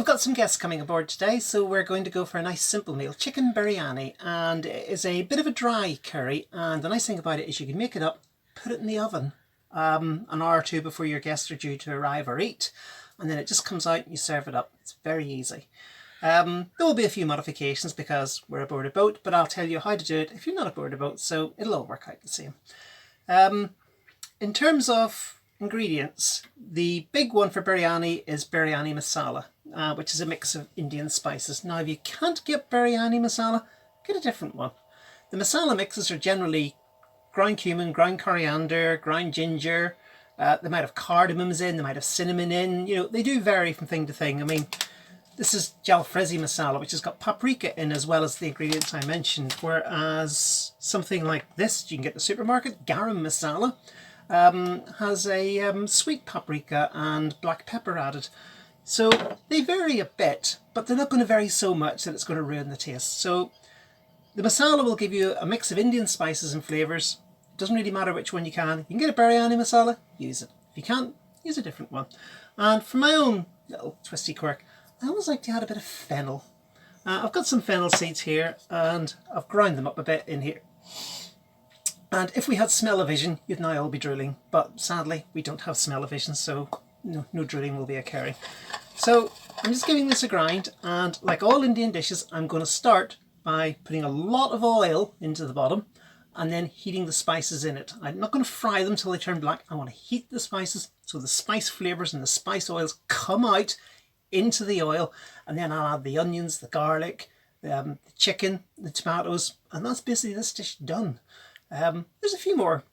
got some guests coming aboard today, so we're going to go for a nice simple meal. Chicken biryani, and it is a bit of a dry curry, and the nice thing about it is you can make it up, put it in the oven an hour or two before your guests are due to arrive or eat, and then it just comes out and you serve it up. It's very easy. There will be a few modifications because we're aboard a boat, but I'll tell you how to do it if you're not aboard a boat, so it'll all work out the same. In terms of ingredients, the big one for biryani is biryani masala, which is a mix of Indian spices. Now, if you can't get biryani masala, get a different one. The masala mixes are generally ground cumin, ground coriander, ground ginger. They might have cardamoms in, they might have cinnamon in. You know, they do vary from thing to thing. I mean, this is jalfrezi masala, which has got paprika in as well as the ingredients I mentioned. Whereas something like this, you can get in the supermarket, garam masala, has a sweet paprika and black pepper added. So they vary a bit, but they're not going to vary so much that it's going to ruin the taste. So the masala will give you a mix of Indian spices and flavours. It doesn't really matter which one you can. You can get a biryani masala, use it. If you can't, use a different one. And for my own little twisty quirk, I always like to add a bit of fennel. I've got some fennel seeds here and I've ground them up a bit in here. And if we had smell-o-vision, you'd now all be drooling. But sadly, we don't have smell-o-vision, so no drooling will be occurring. So I'm just giving this a grind, and like all Indian dishes, I'm going to start by putting a lot of oil into the bottom and then heating the spices in it. I'm not going to fry them till they turn black. I want to heat the spices so the spice flavours and the spice oils come out into the oil, and then I'll add the onions, the garlic, the chicken, the tomatoes, and that's basically this dish done. There's a few more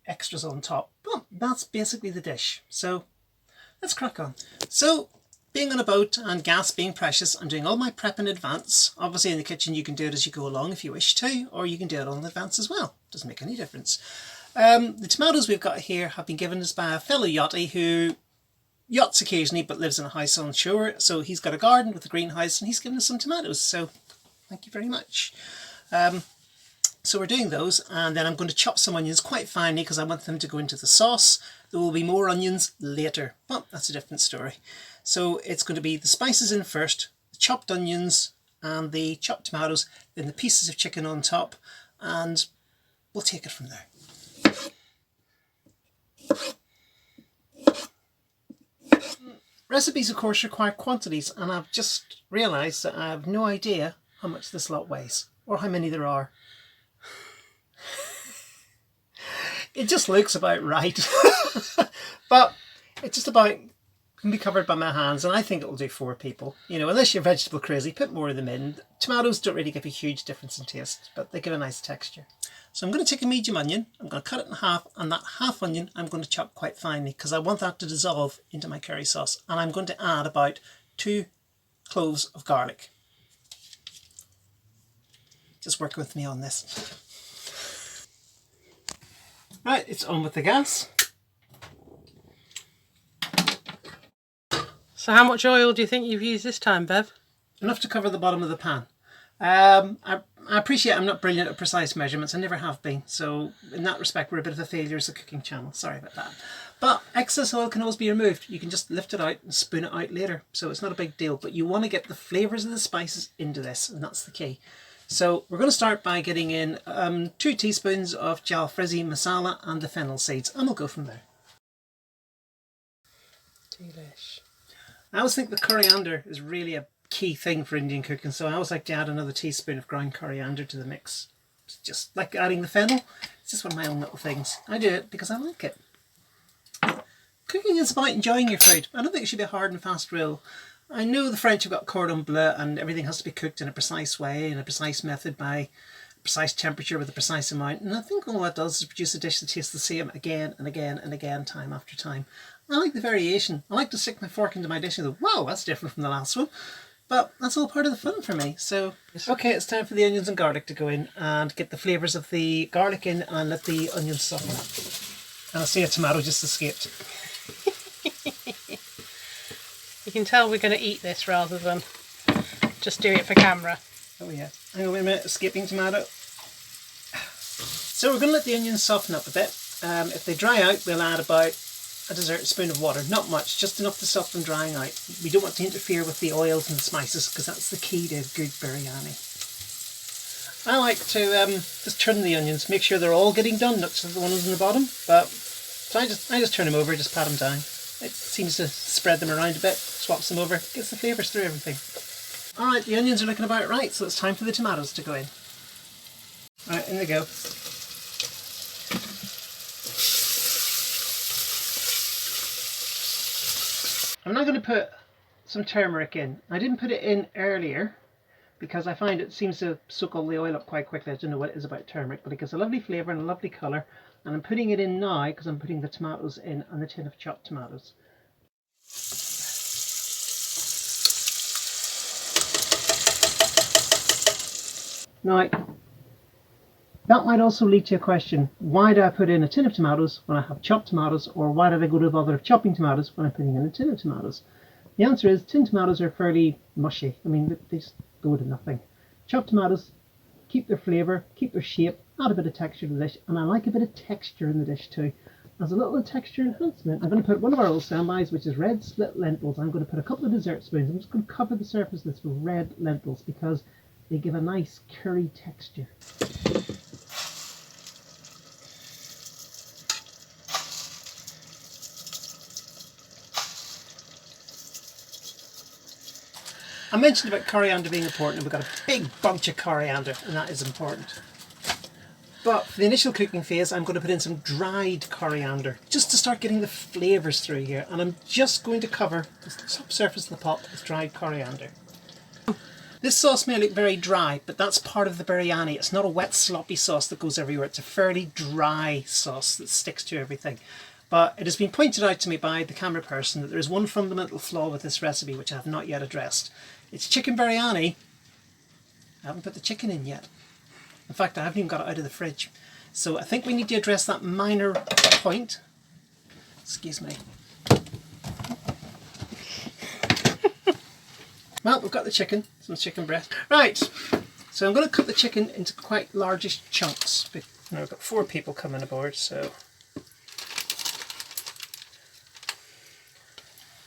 extras on top, but that's basically the dish. So let's crack on. So being on a boat and gas being precious, I'm doing all my prep in advance. Obviously in the kitchen you can do it as you go along if you wish to, or you can do it all in advance as well. Doesn't make any difference. The tomatoes we've got here have been given us by a fellow yachty who yachts occasionally but lives in a house on shore. So he's got a garden with a greenhouse and he's given us some tomatoes. So thank you very much. So we're doing those, and then I'm going to chop some onions quite finely because I want them to go into the sauce. There will be more onions later, but that's a different story. So it's going to be the spices in first, the chopped onions and the chopped tomatoes, then the pieces of chicken on top, and we'll take it from there. Recipes, of course, require quantities, and I've just realised that I have no idea how much this lot weighs or how many there are. It just looks about right. But it just about can be covered by my hands, and I think it'll do 4 people. You know, unless you're vegetable crazy, put more of them in. Tomatoes don't really give a huge difference in taste, but they give a nice texture. So I'm going to take a medium onion, I'm going to cut it in half, and that half onion I'm going to chop quite finely because I want that to dissolve into my curry sauce. And I'm going to add about 2 cloves of garlic. Just work with me on this. Right, it's on with the gas. So how much oil do you think you've used this time, Bev? Enough to cover the bottom of the pan. I appreciate I'm not brilliant at precise measurements. I never have been. So in that respect, we're a bit of a failure as a cooking channel. Sorry about that. But excess oil can always be removed. You can just lift it out and spoon it out later. So it's not a big deal. But you want to get the flavours of the spices into this, and that's the key. So we're going to start by getting in 2 teaspoons of jalfrezi masala and the fennel seeds, and we'll go from there. Delish. I always think the coriander is really a key thing for Indian cooking, so I always like to add another teaspoon of ground coriander to the mix. It's just like adding the fennel. It's just one of my own little things. I do it because I like it. Cooking is about enjoying your food. I don't think it should be a hard and fast rule. I know the French have got cordon bleu and everything has to be cooked in a precise way, in a precise method, by a precise temperature with a precise amount, and I think all that does is produce a dish that tastes the same again and again and again, time after time. I like the variation. I like to stick my fork into my dish and go, wow, that's different from the last one. But that's all part of the fun for me. So, okay, it's time for the onions and garlic to go in and get the flavours of the garlic in and let the onions soften up. And I see a tomato just escaped. You can tell we're going to eat this rather than just do it for camera. Oh yeah. Hang on, wait a minute, escaping tomato. So we're going to let the onions soften up a bit. If they dry out, we'll add about a dessert spoon of water, not much, just enough to stop them drying out. We don't want to interfere with the oils and the spices because that's the key to good biryani. I like to just turn the onions, make sure they're all getting done, not just the ones in the bottom. But so I just turn them over, just pat them down. It seems to spread them around a bit, swaps them over, gets the flavours through everything. Alright, the onions are looking about right, so it's time for the tomatoes to go in. Alright, in they go. I'm now going to put some turmeric in. I didn't put it in earlier because I find it seems to soak all the oil up quite quickly. I don't know what it is about turmeric, but it gives a lovely flavour and a lovely colour. And I'm putting it in now because I'm putting the tomatoes in and the tin of chopped tomatoes. Now, that might also lead to a question. Why do I put in a tin of tomatoes when I have chopped tomatoes, or why did I go to the bother of chopping tomatoes when I'm putting in a tin of tomatoes? The answer is tin tomatoes are fairly mushy. I mean, they just go to nothing. Chopped tomatoes keep their flavour, keep their shape, add a bit of texture to the dish, and I like a bit of texture in the dish too. As a little texture enhancement, I'm going to put one of our old standbys, which is red split lentils. I'm going to put a couple of dessert spoons. I'm just going to cover the surface of this with red lentils because they give a nice curry texture. I mentioned about coriander being important, and we've got a big bunch of coriander, and that is important. But for the initial cooking phase, I'm going to put in some dried coriander, just to start getting the flavours through here. And I'm just going to cover the top surface of the pot with dried coriander. This sauce may look very dry, but that's part of the biryani. It's not a wet, sloppy sauce that goes everywhere. It's a fairly dry sauce that sticks to everything. But it has been pointed out to me by the camera person that there is one fundamental flaw with this recipe which I have not yet addressed. It's chicken biryani. I haven't put the chicken in yet. In fact, I haven't even got it out of the fridge. So I think we need to address that minor point. Excuse me. Well, we've got the chicken, some chicken breast. Right, so I'm going to cut the chicken into quite largish chunks. Now we've got 4 people coming aboard, so...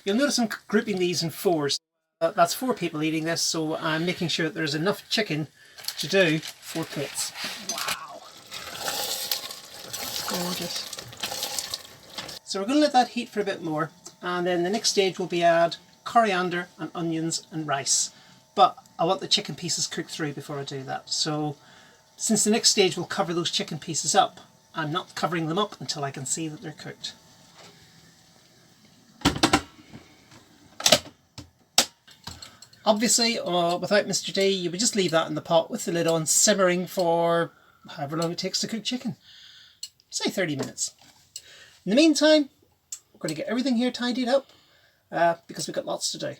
You'll notice I'm grouping these in 4s. That's 4 people eating this, so I'm making sure that there's enough chicken to do 4 plates. Wow. It's gorgeous. So we're going to let that heat for a bit more, and then the next stage will be add coriander and onions and rice. But I want the chicken pieces cooked through before I do that. So since the next stage will cover those chicken pieces up, I'm not covering them up until I can see that they're cooked. Obviously, without Mr. D, you would just leave that in the pot with the lid on, simmering for however long it takes to cook chicken. Say 30 minutes. In the meantime, we're going to get everything here tidied up because we've got lots to do.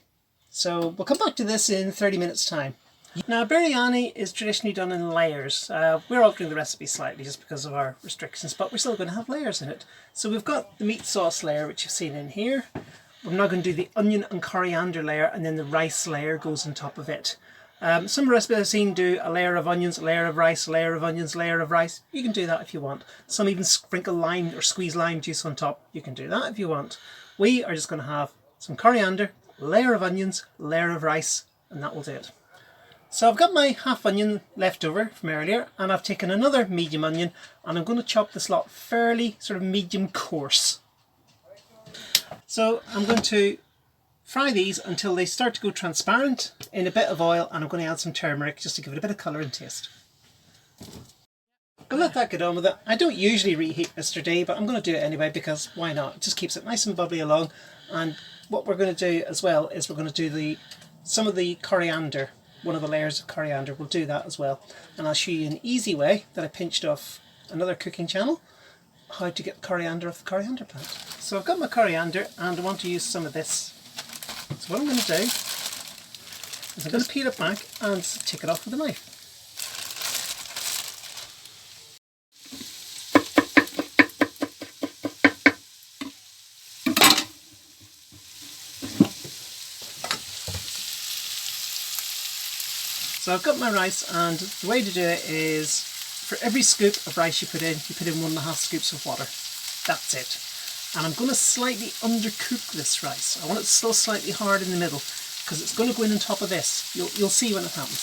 So we'll come back to this in 30 minutes time. Now, biryani is traditionally done in layers. We're altering the recipe slightly just because of our restrictions, but we're still going to have layers in it. So we've got the meat sauce layer, which you've seen in here. We're now going to do the onion and coriander layer, and then the rice layer goes on top of it. Some recipes I've seen do a layer of onions, a layer of rice, a layer of onions, a layer of rice. You can do that if you want. Some even sprinkle lime or squeeze lime juice on top. You can do that if you want. We are just going to have some coriander, layer of onions, layer of rice, and that will do it. So I've got my half onion left over from earlier, and I've taken another medium onion, and I'm going to chop this lot fairly sort of medium coarse. So I'm going to fry these until they start to go transparent in a bit of oil, and I'm going to add some turmeric just to give it a bit of colour and taste. I'm going to let that get on with it. I don't usually reheat Mr. D, but I'm going to do it anyway because why not? It just keeps it nice and bubbly along. And what we're going to do as well is we're going to do some of the coriander, one of the layers of coriander. We'll do that as well. And I'll show you an easy way that I pinched off another cooking channel, how to get coriander off the coriander plant. So I've got my coriander and I want to use some of this. So what I'm going to do is I'm going to peel it back and take it off with a knife. So I've got my rice, and the way to do it is for every scoop of rice you put in 1.5 scoops of water. That's it. And I'm going to slightly undercook this rice. I want it still slightly hard in the middle because it's going to go in on top of this. You'll see when it happens.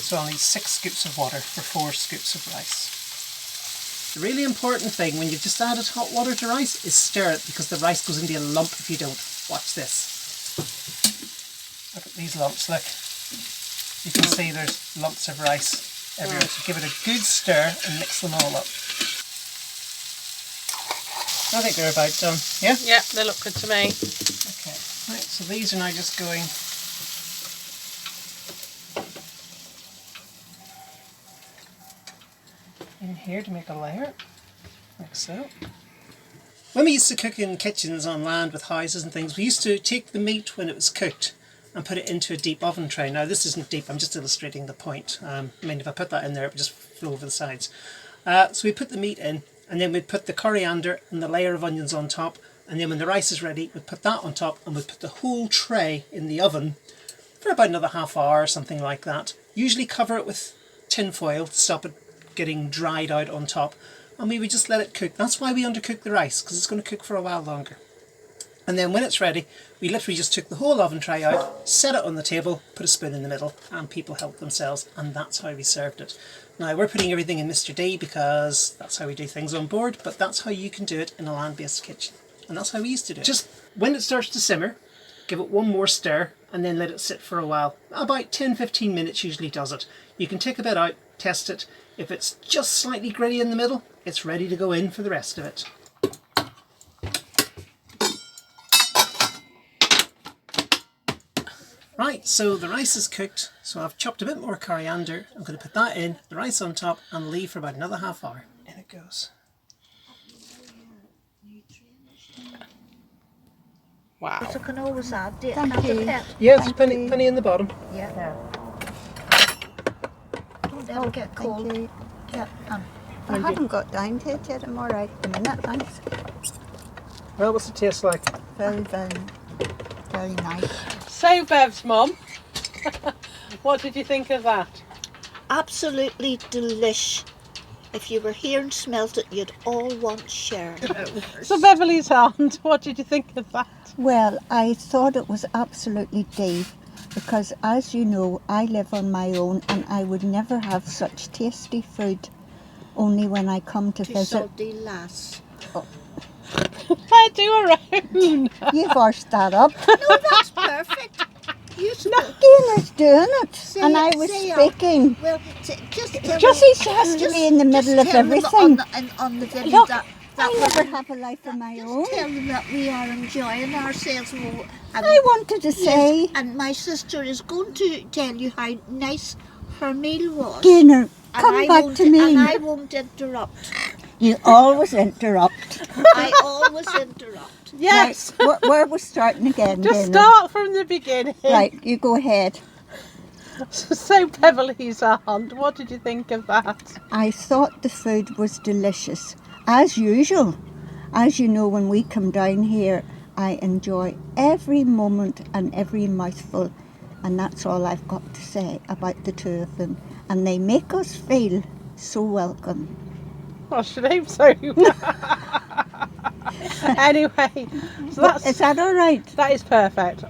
So I'll need 6 scoops of water for 4 scoops of rice. The really important thing when you've just added hot water to rice is stir it, because the rice goes into a lump if you don't. Watch this. Look at these lumps, look. You can see there's lumps of rice everywhere. So give it a good stir and mix them all up. I think they're about done. Yeah? Yeah, they look good to me. Okay, right, so these are now just going in here to make a layer, like so. When we used to cook in kitchens on land with houses and things, we used to take the meat when it was cooked and put it into a deep oven tray. Now this isn't deep, I'm just illustrating the point. I mean, if I put that in there, it would just flow over the sides. So we put the meat in, and then we'd put the coriander and the layer of onions on top, and then when the rice is ready, we'd put that on top, and we'd put the whole tray in the oven for about another half hour or something like that. Usually cover it with tin foil to stop it getting dried out on top, and we would just let it cook. That's why we undercook the rice, because it's going to cook for a while longer. And then when it's ready, we literally just took the whole oven tray out, set it on the table, put a spoon in the middle, and people helped themselves, and that's how we served it. Now we're putting everything in Mr. D because that's how we do things on board, but that's how you can do it in a land-based kitchen. And that's how we used to do it. Just when it starts to simmer, give it one more stir, and then let it sit for a while. About 10-15 minutes usually does it. You can take a bit out, test it. If it's just slightly gritty in the middle, it's ready to go in for the rest of it. Right, so the rice is cooked, so I've chopped a bit more coriander. I'm going to put that in, the rice on top, and leave for about another half hour. In it goes. Wow. So I can always add it. Thank you. Yeah, there's plenty in the bottom. Yeah. Don't ever get Thank cold. you. Yeah. I haven't got down to it yet. I'm all right at the minute. Thanks. Well, what's it taste like? Very, very, very nice. So, Bev's mum, what did you think of that? Absolutely delish. If you were here and smelt it, you'd all want share. So, Beverly's aunt, what did you think of that? Well, I thought it was absolutely Dave because, as you know, I live on my own and I would never have such tasty food only when I come to Too visit. salty lass. I do her own. You've washed that up. No, that's perfect. You Dana's doing it. Say And it, I was say it. speaking. Well, just tell Jussie's me, has to just- be in the middle just of tell them everything. on the video Look, that I we're- never have a life of my own. Just tell them that we are enjoying ourselves. And I wanted to say, yes, and my sister is going to tell you how nice her meal was. Dana, And come I back won't- to me. And I won't interrupt. You always interrupt. I always interrupt. Yes, Right, where we're starting again, just Dana. start from the beginning. Right, you go ahead. So, Beverly's aunt, what did you think of that? I thought the food was delicious, as usual. As you know, when we come down here, I enjoy every moment and every mouthful, and that's all I've got to say about the two of them. And they make us feel so welcome. I should hope so. Anyway, so Is that all right? that is perfect.